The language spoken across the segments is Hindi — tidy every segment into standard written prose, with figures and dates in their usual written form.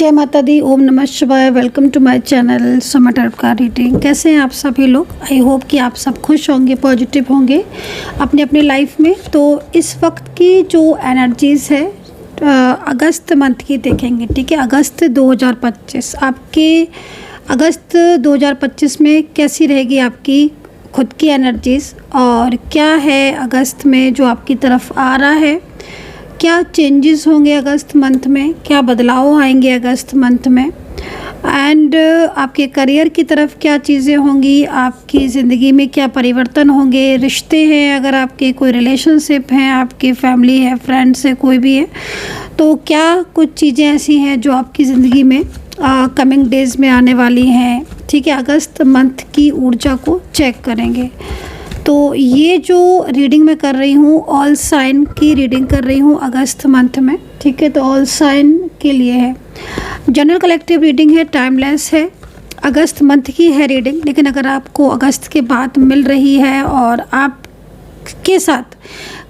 जय माता दी, ओम नमः शिवाय। वेलकम टू माय चैनल समा टैरोट कार्ड रीडिंग। कैसे हैं आप सभी लोग? आई होप कि आप सब खुश होंगे, पॉजिटिव होंगे अपनी अपनी लाइफ में। तो इस वक्त की जो एनर्जीज़ है अगस्त मंथ की देखेंगे, ठीक है। अगस्त 2025 आपके अगस्त 2025 में कैसी रहेगी आपकी खुद की एनर्जीज़, और क्या है अगस्त में जो आपकी तरफ आ रहा है, क्या चेंजेस होंगे अगस्त मंथ में, क्या बदलाव आएंगे अगस्त मंथ में, एंड आपके करियर की तरफ क्या चीज़ें होंगी, आपकी ज़िंदगी में क्या परिवर्तन होंगे, रिश्ते हैं, अगर आपके कोई रिलेशनशिप हैं, आपकी फैमिली है, फ्रेंड्स है, कोई भी है, तो क्या कुछ चीज़ें ऐसी हैं जो आपकी ज़िंदगी में कमिंग डेज़ में आने वाली हैं, ठीक है। अगस्त मंथ की ऊर्जा को चेक करेंगे। तो ये जो रीडिंग मैं कर रही हूँ, ऑल साइन की रीडिंग कर रही हूँ अगस्त मंथ में, ठीक है। तो ऑल साइन के लिए है, जनरल कलेक्टिव रीडिंग है, टाइमलेस है, अगस्त मंथ की है रीडिंग। लेकिन अगर आपको अगस्त के बाद मिल रही है और आपके साथ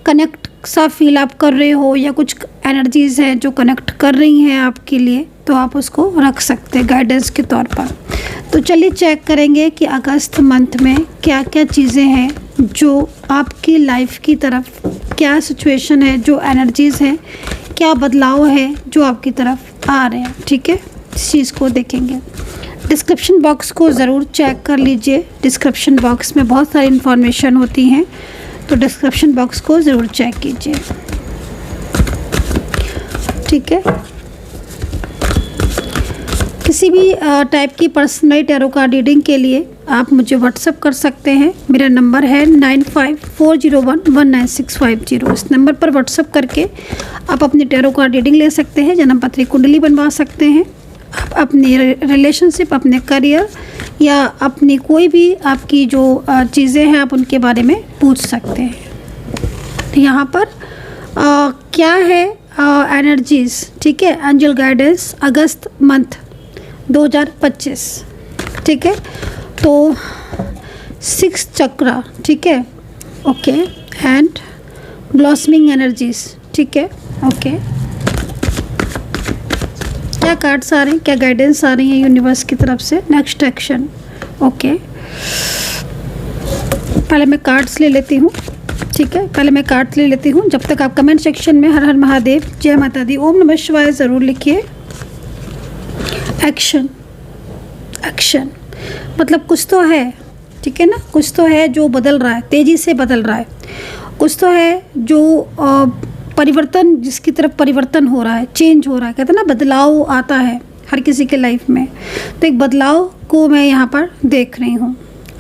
कनेक्ट सा फील आप कर रहे हो, या कुछ एनर्जीज़ हैं जो कनेक्ट कर रही हैं आपके लिए, तो आप उसको रख सकते हैं गाइडेंस के तौर पर। तो चलिए चेक करेंगे कि अगस्त मंथ में क्या क्या चीज़ें हैं जो आपकी लाइफ की तरफ, क्या सिचुएशन है, जो एनर्जीज़ हैं, क्या बदलाव है जो आपकी तरफ आ रहे हैं, ठीक है। इस चीज़ को देखेंगे। डिस्क्रिप्शन बॉक्स को ज़रूर चेक कर लीजिए। डिस्क्रिप्शन बॉक्स में बहुत सारी इन्फॉर्मेशन होती हैं, तो डिस्क्रिप्शन बॉक्स को ज़रूर चेक कीजिए, ठीक है। किसी भी टाइप की पर्सनल टैरो कार्ड रीडिंग के लिए आप मुझे व्हाट्सअप कर सकते हैं। मेरा नंबर है 9540119650। इस नंबर पर व्हाट्सअप करके आप अपनी टैरो कार्ड रीडिंग ले सकते हैं, जन्म पत्री कुंडली बनवा सकते हैं। आप अपनी रिलेशनशिप, अपने करियर, या अपनी कोई भी आपकी जो चीज़ें हैं, आप उनके बारे में पूछ सकते हैं। यहाँ पर क्या है एनर्जीज़, ठीक है, एंजल गाइडेंस अगस्त मंथ 2025, ठीक है। तो 6 चक्रा, ठीक है, ओके, एंड ब्लॉसमिंग एनर्जीज, ठीक है, ओके। क्या कार्ड्स आ रहे हैं, क्या गाइडेंस आ रही है यूनिवर्स की तरफ से? Next action, okay. पहले मैं कार्ड्स ले लेती हूँ, ठीक है, पहले मैं कार्ड्स ले लेती हूँ। जब तक आप कमेंट सेक्शन में हर हर महादेव, जय माता दी, ओम नमः शिवाय ज़रूर लिखिए। एक्शन, एक्शन मतलब कुछ तो है, ठीक है ना, कुछ तो है जो बदल रहा है, तेज़ी से बदल रहा है। कुछ तो है जो परिवर्तन, जिसकी तरफ परिवर्तन हो रहा है, चेंज हो रहा है। कहते हैं ना, बदलाव आता है हर किसी के लाइफ में। तो एक बदलाव को मैं यहाँ पर देख रही हूँ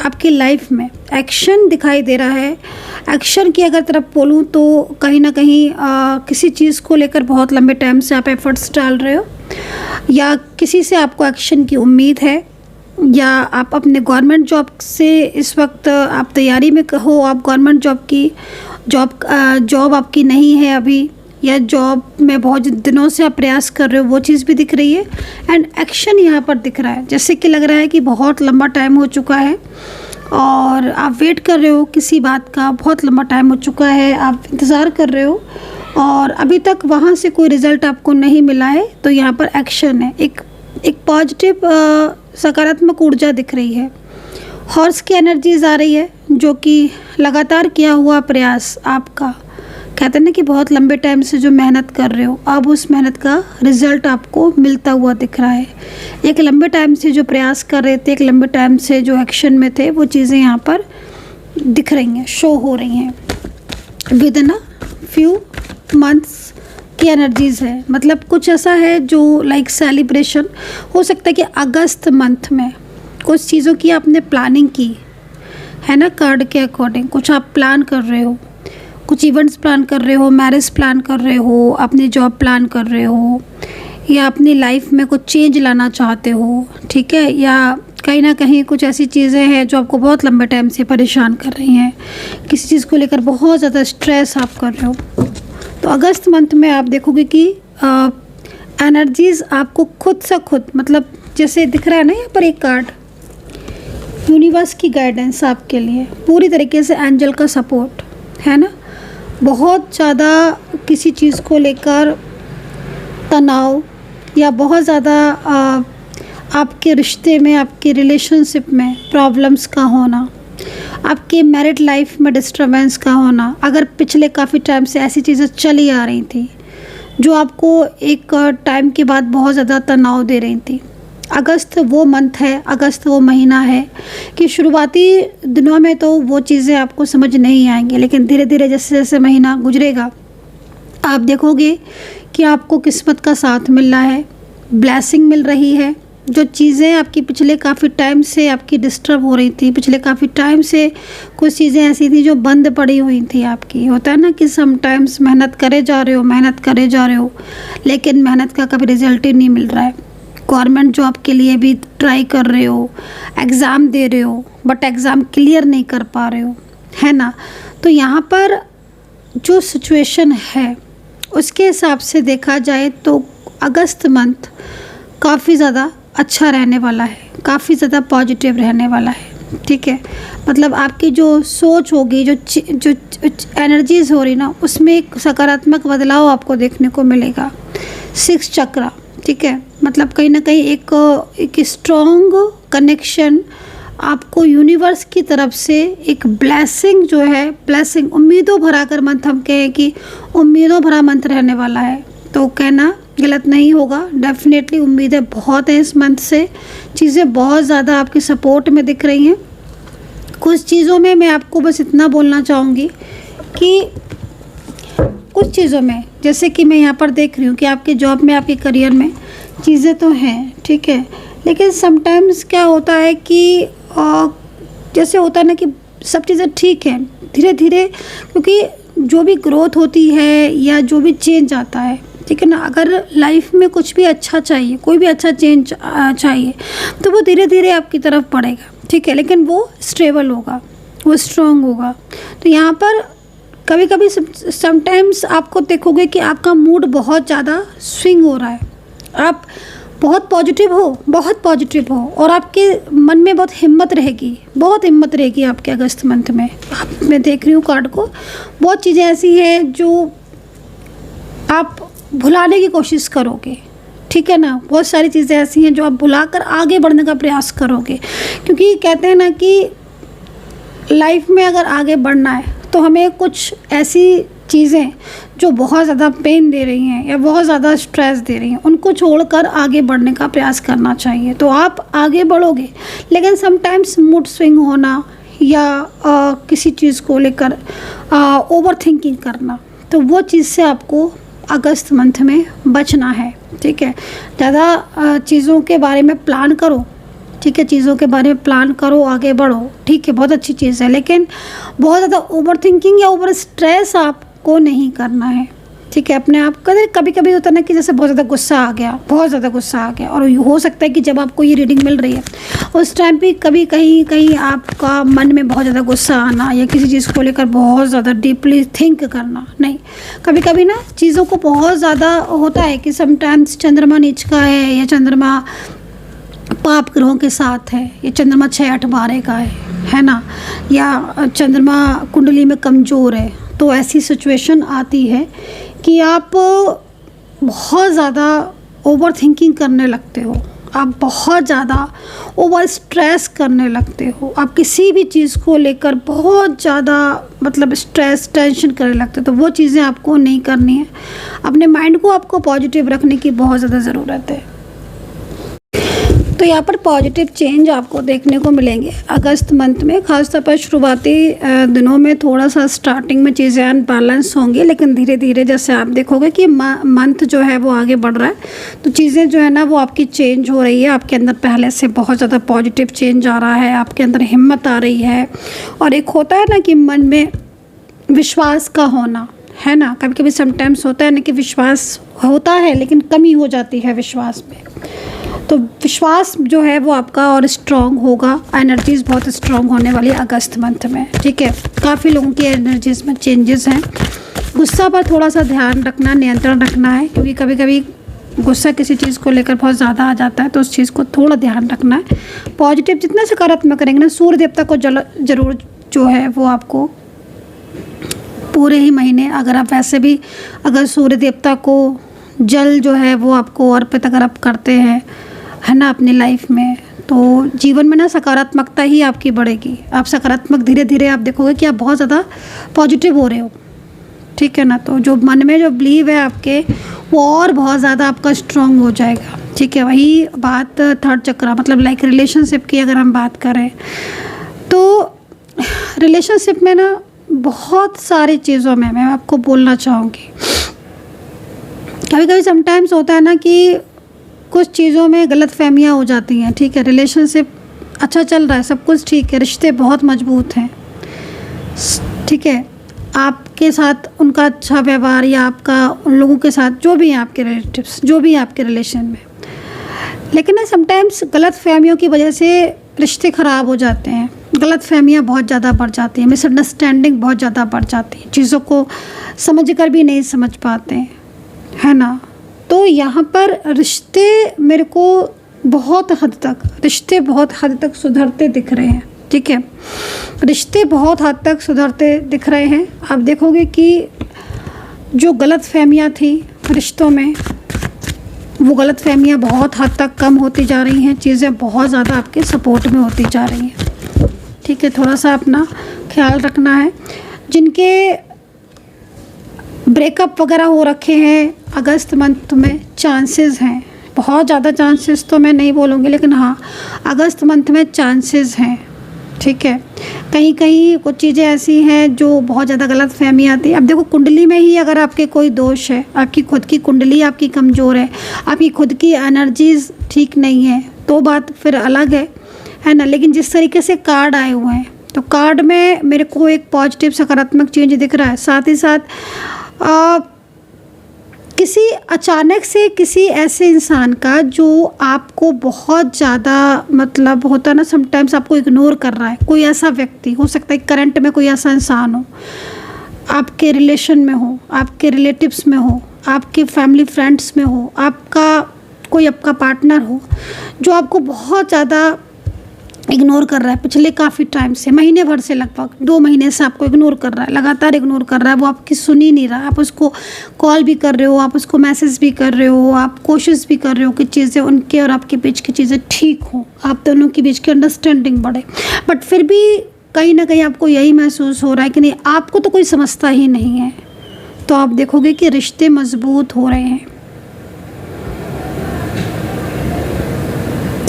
आपकी लाइफ में। एक्शन दिखाई दे रहा है। एक्शन की अगर तरफ बोलूँ तो कहीं ना कहीं किसी चीज़ को लेकर बहुत लंबे टाइम से आप एफर्ट्स डाल रहे हो, या किसी से आपको एक्शन की उम्मीद है, या आप अपने गवर्नमेंट जॉब से इस वक्त आप तैयारी में हो, आप गवर्नमेंट जॉब की जॉब आपकी नहीं है अभी, या जॉब में बहुत दिनों से आप प्रयास कर रहे हो, वो चीज़ भी दिख रही है। एंड एक्शन यहाँ पर दिख रहा है, जैसे कि लग रहा है कि बहुत लंबा टाइम हो चुका है और आप वेट कर रहे हो किसी बात का, बहुत लंबा टाइम हो चुका है, आप इंतज़ार कर रहे हो और अभी तक वहाँ से कोई रिज़ल्ट आपको नहीं मिला है। तो यहाँ पर एक्शन है, एक पॉजिटिव सकारात्मक ऊर्जा दिख रही है। हॉर्स की एनर्जीज आ रही है, जो कि लगातार किया हुआ प्रयास आपका, कहते हैं ना कि बहुत लंबे टाइम से जो मेहनत कर रहे हो, अब उस मेहनत का रिज़ल्ट आपको मिलता हुआ दिख रहा है। एक लंबे टाइम से जो प्रयास कर रहे थे, एक लंबे टाइम से जो एक्शन में थे, वो चीज़ें यहाँ पर दिख रही हैं, शो हो रही हैं। विद इन फ्यू मंथ्स की एनर्जीज़ है, मतलब कुछ ऐसा है जो लाइक सेलिब्रेशन हो सकता है कि अगस्त मंथ में कुछ चीज़ों की आपने प्लानिंग की है ना, कार्ड के अकॉर्डिंग कुछ आप प्लान कर रहे हो, कुछ इवेंट्स प्लान कर रहे हो, मैरिज प्लान कर रहे हो, अपनी जॉब प्लान कर रहे हो, या अपनी लाइफ में कुछ चेंज लाना चाहते हो, ठीक है, या कहीं ना कहीं कुछ ऐसी चीज़ें हैं जो आपको बहुत लंबे टाइम से परेशान कर रही हैं, किसी चीज़ को लेकर बहुत ज़्यादा स्ट्रेस आप कर रहे हो। तो अगस्त मंथ में आप देखोगे कि एनर्जीज़ आपको खुद से खुद, मतलब जैसे दिख रहा है ना यहाँ पर एक कार्ड, यूनिवर्स की गाइडेंस आपके लिए पूरी तरीके से, एंजल का सपोर्ट है ना। बहुत ज़्यादा किसी चीज़ को लेकर तनाव, या बहुत ज़्यादा आपके रिश्ते में, आपके रिलेशनशिप में प्रॉब्लम्स का होना, आपके मैरिड लाइफ में डिस्टर्बेंस का होना, अगर पिछले काफ़ी टाइम से ऐसी चीज़ें चली आ रही थी जो आपको एक टाइम के बाद बहुत ज़्यादा तनाव दे रही थी। अगस्त वो मंथ है, अगस्त वो महीना है कि शुरुआती दिनों में तो वो चीज़ें आपको समझ नहीं आएंगी, लेकिन धीरे धीरे जैसे जैसे महीना गुजरेगा आप देखोगे कि आपको किस्मत का साथ मिल रहा है, ब्लेसिंग मिल रही है। जो चीज़ें आपकी पिछले काफ़ी टाइम से आपकी डिस्टर्ब हो रही थी, पिछले काफ़ी टाइम से कुछ चीज़ें ऐसी थी जो बंद पड़ी हुई थी आपकी। होता है ना कि समटाइम्स मेहनत करे जा रहे हो, मेहनत करे जा रहे हो, लेकिन मेहनत का कभी रिजल्ट ही नहीं मिल रहा है। गवर्नमेंट जॉब के लिए भी ट्राई कर रहे हो, एग्ज़ाम दे रहे हो, बट एग्ज़ाम क्लियर नहीं कर पा रहे हो, है ना। तो यहाँ पर जो सिचुएशन है उसके हिसाब से देखा जाए तो अगस्त मंथ काफ़ी ज़्यादा अच्छा रहने वाला है, काफ़ी ज़्यादा पॉजिटिव रहने वाला है, ठीक है। मतलब आपकी जो सोच होगी, जो एनर्जीज़ हो रही ना, उसमें एक सकारात्मक बदलाव आपको देखने को मिलेगा। 6 चक्र, ठीक है, मतलब कहीं ना कहीं एक स्ट्रॉन्ग कनेक्शन आपको यूनिवर्स की तरफ से एक ब्लेसिंग जो है, ब्लेसिंग उम्मीदों भरा कर मंथ, हम कहें कि उम्मीदों भरा मंथ रहने वाला है, तो कहना गलत नहीं होगा। डेफिनेटली उम्मीदें बहुत हैं इस मंथ से, चीज़ें बहुत ज़्यादा आपकी सपोर्ट में दिख रही हैं। कुछ चीज़ों में मैं आपको बस इतना बोलना चाहूँगी कि कुछ चीज़ों में, जैसे कि मैं यहाँ पर देख रही हूँ कि आपके जॉब में, आपके करियर में चीज़ें तो हैं, ठीक है, लेकिन समटाइम्स क्या होता है कि जैसे होता है ना कि सब चीज़ें ठीक हैं, धीरे धीरे, क्योंकि जो भी ग्रोथ होती है या जो भी चेंज आता है, ठीक है ना, अगर लाइफ में कुछ भी अच्छा चाहिए, कोई भी अच्छा चेंज चाहिए, तो वो धीरे धीरे आपकी तरफ पड़ेगा, ठीक है, लेकिन वो स्टेबल होगा, वो स्ट्रॉन्ग होगा। तो यहाँ पर कभी कभी समटाइम्स आपको देखोगे कि आपका मूड बहुत ज़्यादा स्विंग हो रहा है, आप बहुत पॉजिटिव हो और आपके मन में बहुत हिम्मत रहेगी आपके अगस्त मंथ में। मैं देख रही हूँ कार्ड को, बहुत चीज़ें ऐसी हैं जो आप भुलाने की कोशिश करोगे, ठीक है ना, बहुत सारी चीज़ें ऐसी हैं जो आप भुलाकर आगे बढ़ने का प्रयास करोगे, क्योंकि कहते हैं ना कि लाइफ में अगर आगे बढ़ना है तो हमें कुछ ऐसी चीज़ें जो बहुत ज़्यादा पेन दे रही हैं या बहुत ज़्यादा स्ट्रेस दे रही हैं, उनको छोड़कर आगे बढ़ने का प्रयास करना चाहिए, तो आप आगे बढ़ोगे। लेकिन समटाइम्स मूड स्विंग होना या किसी चीज़ को लेकर ओवर थिंकिंग करना, तो वो चीज़ से आपको अगस्त मंथ में बचना है, ठीक है। ज़्यादा चीज़ों के बारे में प्लान करो, ठीक है, चीज़ों के बारे में प्लान करो, आगे बढ़ो, ठीक है, बहुत अच्छी चीज़ है, लेकिन बहुत ज़्यादा ओवर थिंकिंग या ओवर स्ट्रेस आपको नहीं करना है, ठीक है। अपने आप कभी कभी होता है ना कि जैसे बहुत ज़्यादा गुस्सा आ गया, और हो सकता है कि जब आपको ये रीडिंग मिल रही है उस टाइम पे कभी कहीं आपका मन में बहुत ज़्यादा गुस्सा आना या किसी चीज़ को लेकर बहुत ज़्यादा डीपली थिंक करना नहीं। कभी कभी ना चीज़ों को बहुत ज़्यादा होता है कि समटाइम्स चंद्रमा नीच का है या चंद्रमा पाप ग्रहों के साथ है, या चंद्रमा 6-8 12 का है ना, या चंद्रमा कुंडली में कमज़ोर है, तो ऐसी सिचुएशन आती है कि आप बहुत ज़्यादा ओवर थिंकिंग करने लगते हो, आप बहुत ज़्यादा ओवर स्ट्रेस करने लगते हो, आप किसी भी चीज़ को लेकर बहुत ज़्यादा मतलब स्ट्रेस टेंशन करने लगते हो, तो वो चीज़ें आपको नहीं करनी है। अपने माइंड को आपको पॉजिटिव रखने की बहुत ज़्यादा ज़रूरत है। तो यहाँ पर पॉजिटिव चेंज आपको देखने को मिलेंगे अगस्त मंथ में, खासतौर पर शुरुआती दिनों में थोड़ा सा स्टार्टिंग में चीज़ें अनबैलेंस होंगी, लेकिन धीरे धीरे जैसे आप देखोगे कि मंथ जो है वो आगे बढ़ रहा है, तो चीज़ें जो है ना वो आपकी चेंज हो रही है, आपके अंदर पहले से बहुत ज़्यादा पॉजिटिव चेंज आ रहा है, आपके अंदर हिम्मत आ रही है, और एक होता है ना कि मन में विश्वास का होना, है ना, कभी कभी समटाइम्स होता है ना कि विश्वास होता है लेकिन कमी हो जाती है विश्वास में, तो विश्वास जो है वो आपका और स्ट्रॉन्ग होगा, एनर्जीज़ बहुत स्ट्रॉन्ग होने वाली है अगस्त मंथ में, ठीक है। काफ़ी लोगों की एनर्जीज़ में चेंजेस हैं। गुस्सा पर थोड़ा सा ध्यान रखना, नियंत्रण रखना है, क्योंकि कभी कभी गुस्सा किसी चीज़ को लेकर बहुत ज़्यादा आ जाता है, तो उस चीज़ को थोड़ा ध्यान रखना है। पॉजिटिव जितना सकारात्मक करेंगे ना, सूर्य देवता को जरूर जो है वो आपको पूरे ही महीने, अगर आप वैसे भी अगर सूर्य देवता को जल जो है वो आपको अर्पित अगर आप करते हैं, है ना, अपनी लाइफ में, तो जीवन में ना सकारात्मकता ही आपकी बढ़ेगी। आप सकारात्मक, धीरे धीरे आप देखोगे कि आप बहुत ज़्यादा पॉजिटिव हो रहे हो, ठीक है ना। तो जो मन में जो बिलीव है आपके, वो और बहुत ज़्यादा आपका स्ट्रॉन्ग हो जाएगा, ठीक है। वही बात थर्ड चक्र, मतलब लाइक रिलेशनशिप की अगर हम बात करें तो रिलेशनशिप में ना बहुत सारी चीज़ों में मैं आपको बोलना चाहूँगी, कभी कभी समटाइम्स होता है ना कि कुछ चीज़ों में गलतफहमियाँ हो जाती हैं, ठीक है। रिलेशनशिप अच्छा चल रहा है, सब कुछ ठीक है, रिश्ते बहुत मजबूत हैं, ठीक है, आपके साथ उनका अच्छा व्यवहार या आपका उन लोगों के साथ जो भी हैं आपके रिलेटिव्स, जो भी हैं आपके रिलेशन में, लेकिन ना समटाइम्स गलतफहमियों की वजह से रिश्ते ख़राब हो जाते हैं, गलतफहमियाँ बहुत ज़्यादा बढ़ जाती हैं, मिसअंडरस्टैंडिंग बहुत ज़्यादा बढ़ जाती है, चीज़ों को समझ कर भी नहीं समझ पाते हैं, है ना। तो यहाँ पर रिश्ते मेरे को रिश्ते बहुत हद तक सुधरते दिख रहे हैं, ठीक है। रिश्ते बहुत हद तक सुधरते दिख रहे हैं। आप देखोगे कि जो गलतफहमियाँ थी रिश्तों में, वो गलतफहमियाँ बहुत हद तक कम होती जा रही हैं, चीज़ें बहुत ज़्यादा आपके सपोर्ट में होती जा रही हैं, ठीक है। थोड़ा सा अपना ख्याल रखना है। जिनके ब्रेकअप वगैरह हो रखे हैं अगस्त मंथ में, चांसेस हैं, बहुत ज़्यादा चांसेस तो मैं नहीं बोलूँगी, लेकिन हाँ अगस्त मंथ में चांसेस हैं, ठीक है। कहीं कहीं कुछ चीज़ें ऐसी हैं जो बहुत ज़्यादा गलत फहमी आती है। अब देखो कुंडली में ही अगर आपके कोई दोष है, आपकी खुद की कुंडली आपकी कमज़ोर है, आपकी खुद की एनर्जीज ठीक नहीं है, तो बात फिर अलग है ना। लेकिन जिस तरीके से कार्ड आए हुए हैं, तो कार्ड में मेरे को एक पॉजिटिव सकारात्मक चेंज दिख रहा है। साथ ही साथ किसी अचानक से किसी ऐसे इंसान का जो आपको बहुत ज़्यादा, मतलब होता है ना समटाइम्स आपको इग्नोर कर रहा है, कोई ऐसा व्यक्ति हो सकता है करंट में, कोई ऐसा इंसान हो, आपके रिलेशन में हो, आपके रिलेटिव्स में हो, आपके फैमिली फ्रेंड्स में हो, आपका कोई आपका पार्टनर हो, जो आपको बहुत ज़्यादा इग्नोर कर रहा है पिछले काफ़ी टाइम से, महीने भर से, लगभग 2 महीने से आपको इग्नोर कर रहा है, लगातार इग्नोर कर रहा है, वो आपकी सुन ही नहीं रहा। आप उसको कॉल भी कर रहे हो, आप उसको मैसेज भी कर रहे हो, आप कोशिश भी कर रहे हो कि चीज़ें उनके और आपके बीच की चीज़ें ठीक हों, आप दोनों के बीच की अंडरस्टैंडिंग बढ़े, बट फिर भी कहीं ना कहीं आपको यही महसूस हो रहा है कि नहीं, आपको तो कोई समझता ही नहीं है। तो आप देखोगे कि रिश्ते मजबूत हो रहे हैं,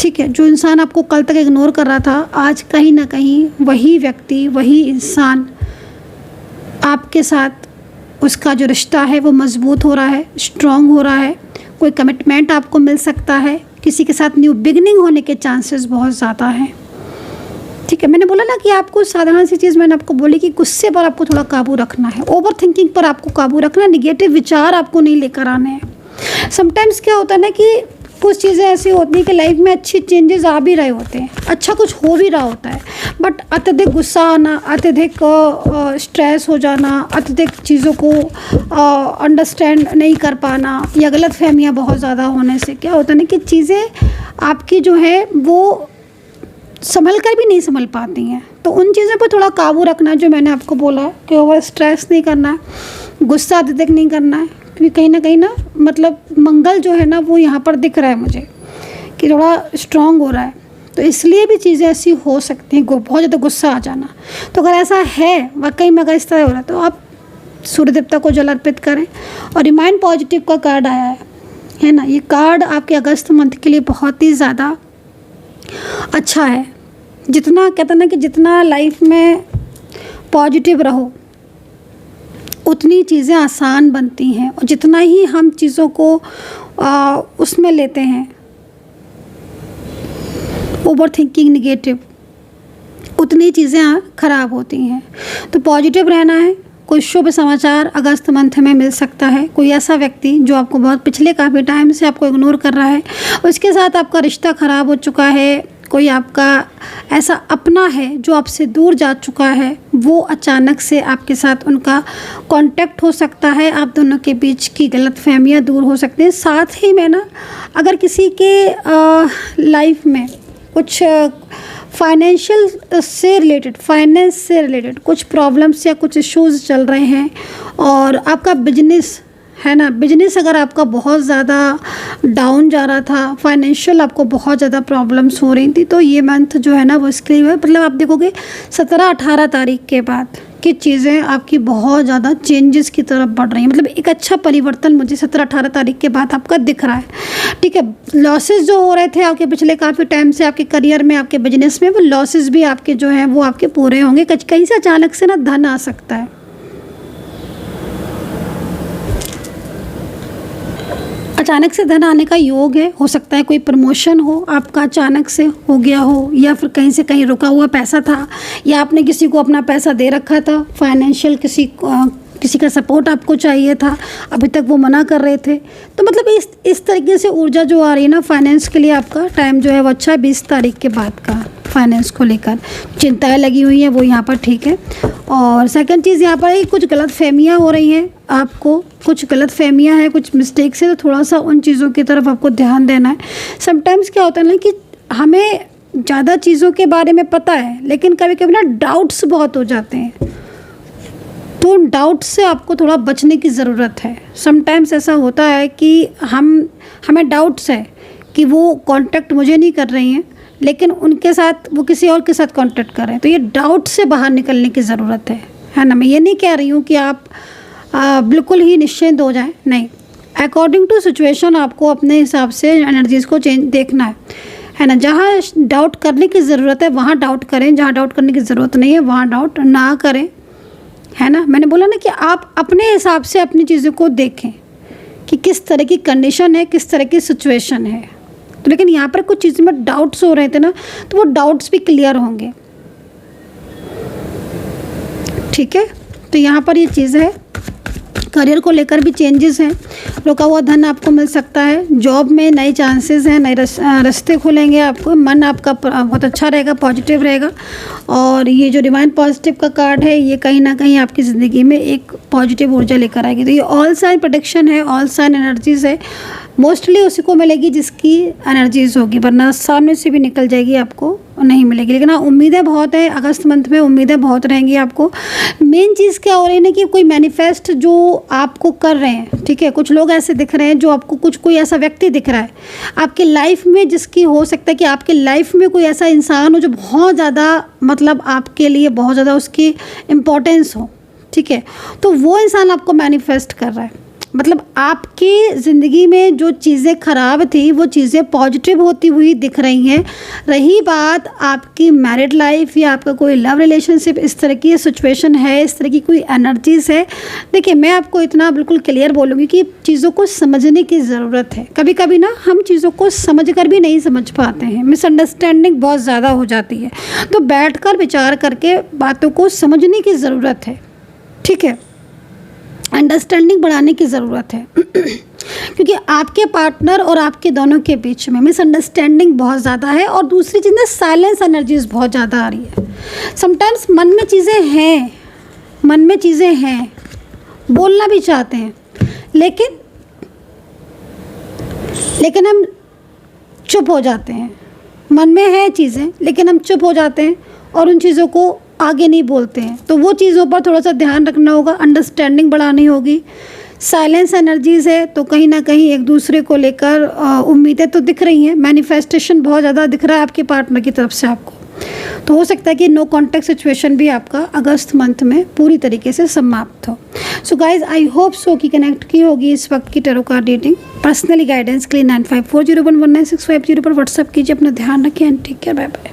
ठीक है। जो इंसान आपको कल तक इग्नोर कर रहा था, आज कहीं ना कहीं वही व्यक्ति, वही इंसान आपके साथ, उसका जो रिश्ता है वो मजबूत हो रहा है, स्ट्रॉन्ग हो रहा है, कोई कमिटमेंट आपको मिल सकता है, किसी के साथ न्यू बिगनिंग होने के चांसेस बहुत ज़्यादा हैं, ठीक है। मैंने बोला ना कि आपको साधारण सी चीज़ मैंने आपको बोली कि गुस्से पर आपको थोड़ा काबू रखना है, ओवर थिंकिंग पर आपको काबू रखना है, निगेटिव विचार आपको नहीं लेकर आने हैं। समटाइम्स क्या होता है ना कि कुछ चीज़ें ऐसी होती हैं कि लाइफ में अच्छी चेंजेस आ भी रहे होते हैं, अच्छा कुछ हो भी रहा होता है, बट अत्यधिक गुस्सा आना, अत्यधिक स्ट्रेस हो जाना, अत्यधिक चीज़ों को अंडरस्टैंड नहीं कर पाना, या गलत फहमियाँ बहुत ज़्यादा होने से क्या होता है ना कि चीज़ें आपकी जो है वो संभल कर भी नहीं संभल पाती हैं। तो उन चीज़ों पर थोड़ा काबू रखना है, जो मैंने आपको बोला कि ओवर स्ट्रेस नहीं करना है, गुस्सा अत्यधिक नहीं करना है, क्योंकि कहीं ना मतलब मंगल जो है ना वो यहाँ पर दिख रहा है मुझे कि थोड़ा स्ट्रांग हो रहा है, तो इसलिए भी चीज़ें ऐसी हो सकती हैं, बहुत ज़्यादा गुस्सा आ जाना। तो अगर ऐसा है वाकई में, अगर इस तरह हो रहा है, तो आप सूर्य देवता को जल अर्पित करें। और रिमाइंड पॉजिटिव का कार्ड आया है ना, ये कार्ड आपके अगस्त मंथ के लिए बहुत ही ज़्यादा अच्छा है। जितना कहते हैं ना कि जितना लाइफ में पॉजिटिव रहो उतनी चीज़ें आसान बनती हैं, और जितना ही हम चीज़ों को उसमें लेते हैं ओवर थिंकिंग निगेटिव, उतनी चीज़ें ख़राब होती हैं। तो पॉजिटिव रहना है। कोई शुभ समाचार अगस्त मंथ में मिल सकता है, कोई ऐसा व्यक्ति जो आपको बहुत पिछले काफ़ी टाइम से आपको इग्नोर कर रहा है, उसके साथ आपका रिश्ता ख़राब हो चुका है, कोई आपका ऐसा अपना है जो आपसे दूर जा चुका है, वो अचानक से आपके साथ उनका कांटेक्ट हो सकता है, आप दोनों के बीच की गलतफहमियां दूर हो सकती हैं। साथ ही में ना अगर किसी के लाइफ में कुछ फाइनेंशियल से रिलेटेड, फाइनेंस से रिलेटेड कुछ प्रॉब्लम्स या कुछ इश्यूज़ चल रहे हैं, और आपका बिजनेस है ना। बिजनेस अगर आपका बहुत ज़्यादा डाउन जा रहा था, फाइनेंशियल आपको बहुत ज़्यादा प्रॉब्लम्स हो रही थी, तो ये मंथ जो है ना वो इसके लिए मतलब आप देखोगे 17-18 तारीख के बाद कि चीज़ें आपकी बहुत ज़्यादा चेंजेस की तरफ बढ़ रही हैं। मतलब एक अच्छा परिवर्तन मुझे 17-18 तारीख के बाद आपका दिख रहा है, ठीक है। लॉसेस जो हो रहे थे आपके पिछले काफ़ी टाइम से आपके करियर में, आपके बिजनेस में, वो लॉसेस भी आपके जो हैं वो आपके पूरे होंगे। कहीं से अचानक से ना धन आ सकता है। अचानक से धन आने का योग है, हो सकता है कोई प्रमोशन हो आपका अचानक से हो गया हो, या फिर कहीं से कहीं रुका हुआ पैसा था, या आपने किसी को अपना पैसा दे रखा था, फाइनेंशियल किसी का सपोर्ट आपको चाहिए था, अभी तक वो मना कर रहे थे। तो मतलब इस तरीके से ऊर्जा जो आ रही है ना फाइनेंस के लिए, आपका टाइम जो है वो अच्छा है 20 तारीख के बाद का। फाइनेंस को लेकर चिंताएं लगी हुई हैं वो यहाँ पर, ठीक है। और सेकंड चीज़ यहाँ पर है कुछ गलत फहमियाँ हो रही हैं आपको, कुछ गलत फहमियाँ हैं, कुछ मिस्टेक्स है, तो थोड़ा सा उन चीज़ों की तरफ आपको ध्यान देना है। समटाइम्स क्या होता है ना कि हमें ज़्यादा चीज़ों के बारे में पता है, लेकिन कभी कभी ना डाउट्स बहुत हो जाते हैं, तो उन डाउट्स से आपको थोड़ा बचने की ज़रूरत है। समटाइम्स ऐसा होता है कि हमें डाउट्स है कि वो कांटेक्ट मुझे नहीं कर रही हैं, लेकिन उनके साथ वो किसी और के साथ कांटेक्ट कर रहे हैं, तो ये डाउट से बाहर निकलने की ज़रूरत है ना। मैं ये नहीं कह रही हूँ कि आप बिल्कुल ही निश्चिंत हो जाएं, नहीं। अकॉर्डिंग टू सिचुएशन आपको अपने हिसाब से एनर्जीज़ को देखना है ना। जहाँ डाउट करने की ज़रूरत है वहाँ डाउट करें, जहाँ डाउट करने की ज़रूरत नहीं है वहाँ डाउट ना करें, है ना। मैंने बोला ना कि आप अपने हिसाब से अपनी चीज़ों को देखें कि किस तरह की कंडीशन है, किस तरह की सिचुएशन है। तो लेकिन यहाँ पर कुछ चीज़ में डाउट्स हो रहे थे ना, तो वो डाउट्स भी क्लियर होंगे, ठीक है। तो यहाँ पर ये चीज़ है, करियर को लेकर भी चेंजेस हैं, रुका हुआ धन आपको मिल सकता है, जॉब में नए चांसेस हैं, नए रास्ते खुलेंगे आपको, मन आपका बहुत अच्छा रहेगा, पॉजिटिव रहेगा। और ये जो डिवाइन पॉजिटिव का कार्ड है ये कहीं ना कहीं आपकी ज़िंदगी में एक पॉजिटिव ऊर्जा लेकर आएगी। तो ये ऑल साइन प्रोटेक्शन है, ऑल साइन एनर्जीज़ है, मोस्टली उसी को मिलेगी जिसकी एनर्जीज़ होगी, वरना सामने से भी निकल जाएगी आपको नहीं मिलेगी। लेकिन हाँ, उम्मीदें बहुत हैं, अगस्त मंथ में उम्मीदें बहुत रहेंगी आपको। मेन चीज़ क्या हो रही है ना कि कोई मैनिफेस्ट जो आपको कर रहे हैं, ठीक है। कुछ लोग ऐसे दिख रहे हैं जो आपको कोई ऐसा व्यक्ति दिख रहा है आपकी लाइफ में, जिसकी हो सकता है कि आपकी लाइफ में कोई ऐसा इंसान हो जो बहुत ज़्यादा मतलब आपके लिए बहुत ज़्यादा उसकी इम्पोर्टेंस हो, ठीक है। तो वो इंसान आपको मैनिफेस्ट कर रहा है, मतलब आपकी ज़िंदगी में जो चीज़ें ख़राब थी वो चीज़ें पॉजिटिव होती हुई दिख रही हैं। रही बात आपकी मैरिड लाइफ या आपका कोई लव रिलेशनशिप, इस तरह की सिचुएशन है, इस तरह की कोई एनर्जीज़ है, देखिए मैं आपको इतना बिल्कुल क्लियर बोलूँगी कि चीज़ों को समझने की ज़रूरत है। कभी कभी ना हम चीज़ों को समझ कर भी नहीं समझ पाते हैं, मिसअंडरस्टैंडिंग बहुत ज़्यादा हो जाती है। तो बैठ कर विचार करके बातों को समझने की ज़रूरत है, ठीक है। अंडरस्टैंडिंग बढ़ाने की ज़रूरत है क्योंकि आपके पार्टनर और आपके दोनों के बीच में मिसअंडरस्टैंडिंग बहुत ज़्यादा है। और दूसरी चीज़ ना, साइलेंस एनर्जीज बहुत ज़्यादा आ रही है। समटाइम्स मन में चीज़ें हैं, बोलना भी चाहते हैं, लेकिन हम चुप हो जाते हैं। मन में है चीज़ें लेकिन हम चुप हो जाते हैं और उन चीज़ों को आगे नहीं बोलते हैं। तो वो चीज़ों पर थोड़ा सा ध्यान रखना होगा, अंडरस्टैंडिंग बढ़ानी होगी। साइलेंस एनर्जीज़ है तो कहीं ना कहीं एक दूसरे को लेकर उम्मीदें तो दिख रही हैं, मैनिफेस्टेशन बहुत ज़्यादा दिख रहा है आपके पार्टनर की तरफ से आपको। तो हो सकता है कि नो कॉन्टैक्ट सिचुएशन भी आपका अगस्त मंथ में पूरी तरीके से समाप्त हो। So guys, I hope so कि कनेक्ट की होगी इस वक्त की tarot card reading. Personally guidance के लिए 9540119650 पर व्हाट्सअप कीजिए। अपना ध्यान रखें and take care, bye bye.